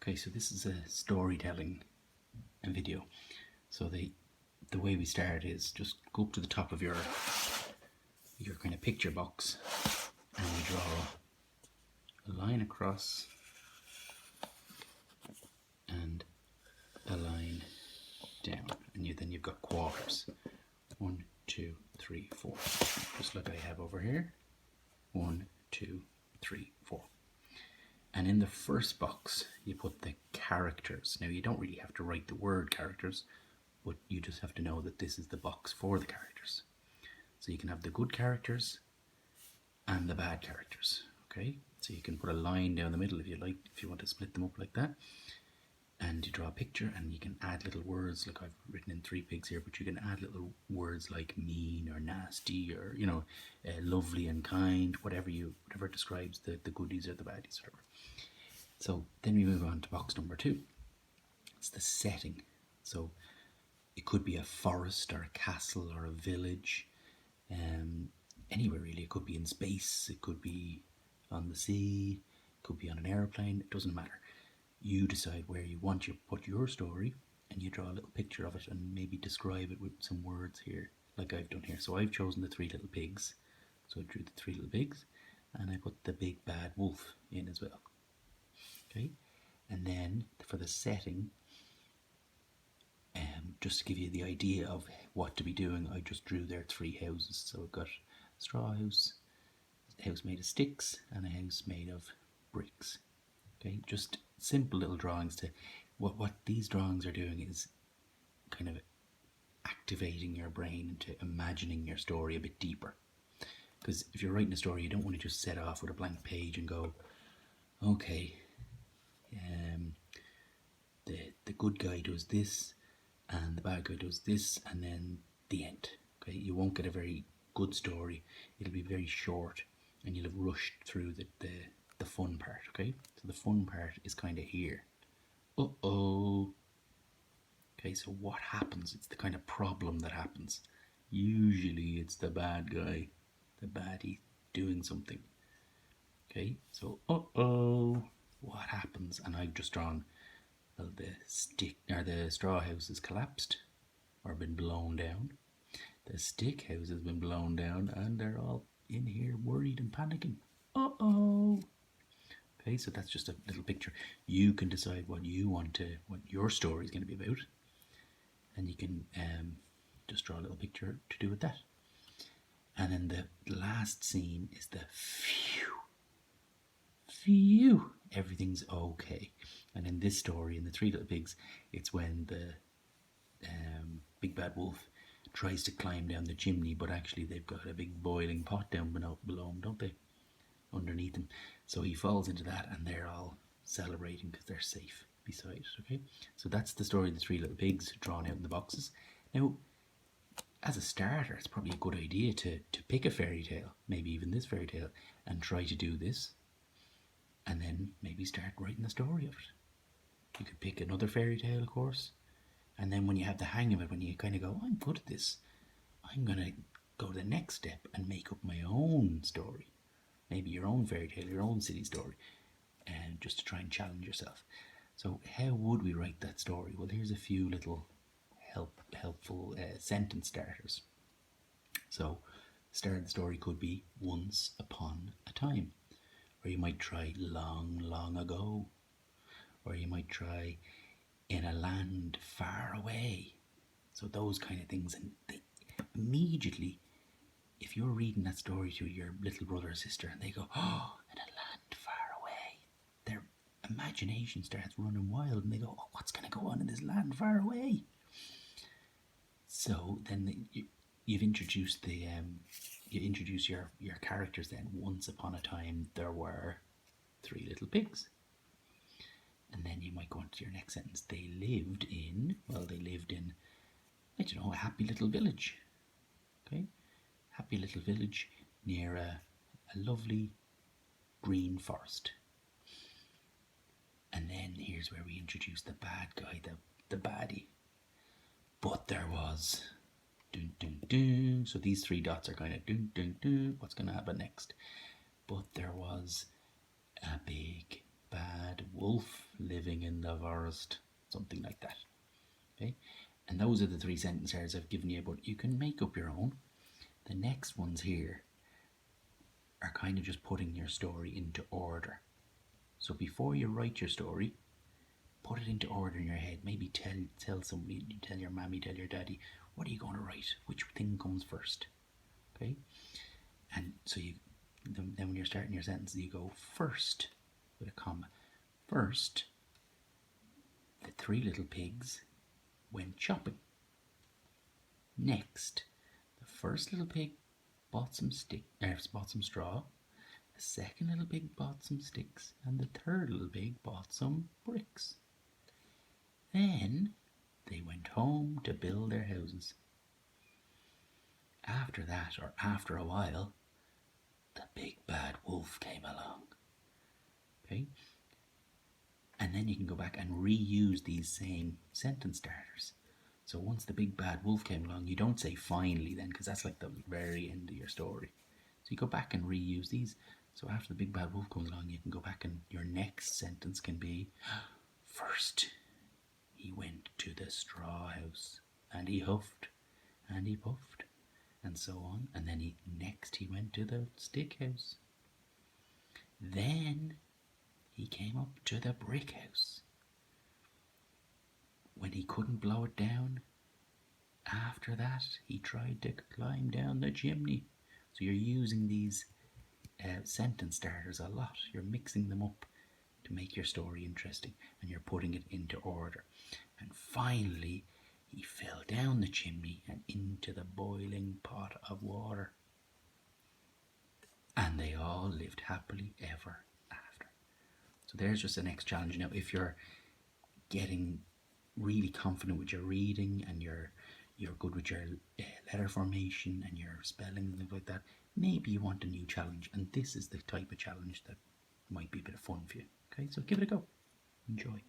Okay, so this is a storytelling video. So the way we start is just go up to the top of your kind of picture box, and we draw a line across and a line down, and then you've got quarters. 1, 2, 3, 4. Just like I have over here. 1, 2, 3, 4. And in the first box, you put the characters. Now, you don't really have to write the word characters, but you just have to know that this is the box for the characters. So you can have the good characters and the bad characters, okay? So you can put a line down the middle if you like, if you want to split them up like that. And you draw a picture, and you can add little words, like I've written in 3 pigs here, but you can add little words like mean or nasty or, lovely and kind, whatever describes the goodies or the baddies, whatever. So then we move on to box number 2. It's the setting. So it could be a forest or a castle or a village, anywhere really. It could be in space, it could be on the sea, it could be on an airplane, it doesn't matter. You decide where you want to put your story, and you draw a little picture of it and maybe describe it with some words here, like I've done here. So I've chosen the 3 little pigs. So I drew the 3 little pigs, and I put the big bad wolf in as well. Okay, and then for the setting, just to give you the idea of what to be doing, I just drew there 3 houses. So I've got a straw house, a house made of sticks, and a house made of bricks. Okay, just simple little drawings. To what these drawings are doing is kind of activating your brain into imagining your story a bit deeper. Because if you're writing a story, you don't want to just set off with a blank page and go, okay, the good guy does this and the bad guy does this, and then the end. Okay, you won't get a very good story. It'll be very short, and you'll have rushed through the fun part. Okay, so the fun part is kind of here. Okay, so what happens? It's the kind of problem that happens. Usually it's the bad guy, the baddie, doing something. Okay, so what happens? And I've just drawn, well, the straw house has collapsed or been blown down. The stick house has been blown down, and they're all in here worried and panicking. Okay, so that's just a little picture. You can decide what your story is going to be about, and you can just draw a little picture to do with that. And then the last scene is the phew, everything's okay. And in this story, in the 3 little pigs, it's when the big bad wolf tries to climb down the chimney, but actually they've got a big boiling pot down below them, don't they? Underneath him. So he falls into that, and they're all celebrating because they're safe beside it. Okay, so that's the story of the 3 little pigs drawn out in the boxes. Now, as a starter, it's probably a good idea to pick a fairy tale, maybe even this fairy tale, and try to do this, and then maybe start writing the story of it. You could pick another fairy tale, of course, and then when you have the hang of it, when you kind of go, I'm good at this, I'm going to go the next step and make up my own story. Maybe your own fairy tale, your own silly story, and just to try and challenge yourself. So how would we write that story? Well, here's a few little helpful sentence starters. So the start of the story could be once upon a time, or you might try long, long ago, or you might try in a land far away. So those kind of things, and they immediately, if you're reading that story to your little brother or sister and they go, oh, in a land far away, their imagination starts running wild, and they go, oh, what's going to go on in this land far away? So then you've introduced you introduce your characters. Then once upon a time there were 3 little pigs. And then you might go on to your next sentence. They lived in, I don't know, a happy little village. Okay? Happy little village near a lovely green forest. And then here's where we introduce the bad guy, the baddie. But there was dun dun dun. So these 3 dots are kind of dun dun dun. What's going to happen next? But there was a big bad wolf. wolf living in the forest, something like that. Okay, and those are the three sentences I've given you, but you can make up your own. The next ones here are kind of just putting your story into order. So before you write your story, put it into order in your head. Maybe tell somebody, tell your mommy, tell your daddy, what are you going to write? Which thing comes first? Okay, and so then when you're starting your sentence, you go first with a comma. First, the three little pigs went shopping. Next, the first little pig bought some straw. The second little pig bought some sticks, and the third little pig bought some bricks. Then they went home to build their houses. After that, or after a while, the big bad wolf came along. Okay? And then you can go back and reuse these same sentence starters. So once the big bad wolf came along, you don't say finally then, because that's like the very end of your story. So you go back and reuse these. So after the big bad wolf comes along, you can go back and your next sentence can be, first he went to the straw house and he huffed and he puffed and so on. And then he went to the stick house. Then he came up to the brick house. When he couldn't blow it down, after that he tried to climb down the chimney. So you're using these sentence starters a lot. You're mixing them up to make your story interesting, and you're putting it into order. And finally, he fell down the chimney and into the boiling pot of water. And they all lived happily ever after. So there's just the next challenge. Now, if you're getting really confident with your reading and you're good with your letter formation and your spelling and things like that, maybe you want a new challenge, and this is the type of challenge that might be a bit of fun for you. Okay, so give it a go. Enjoy.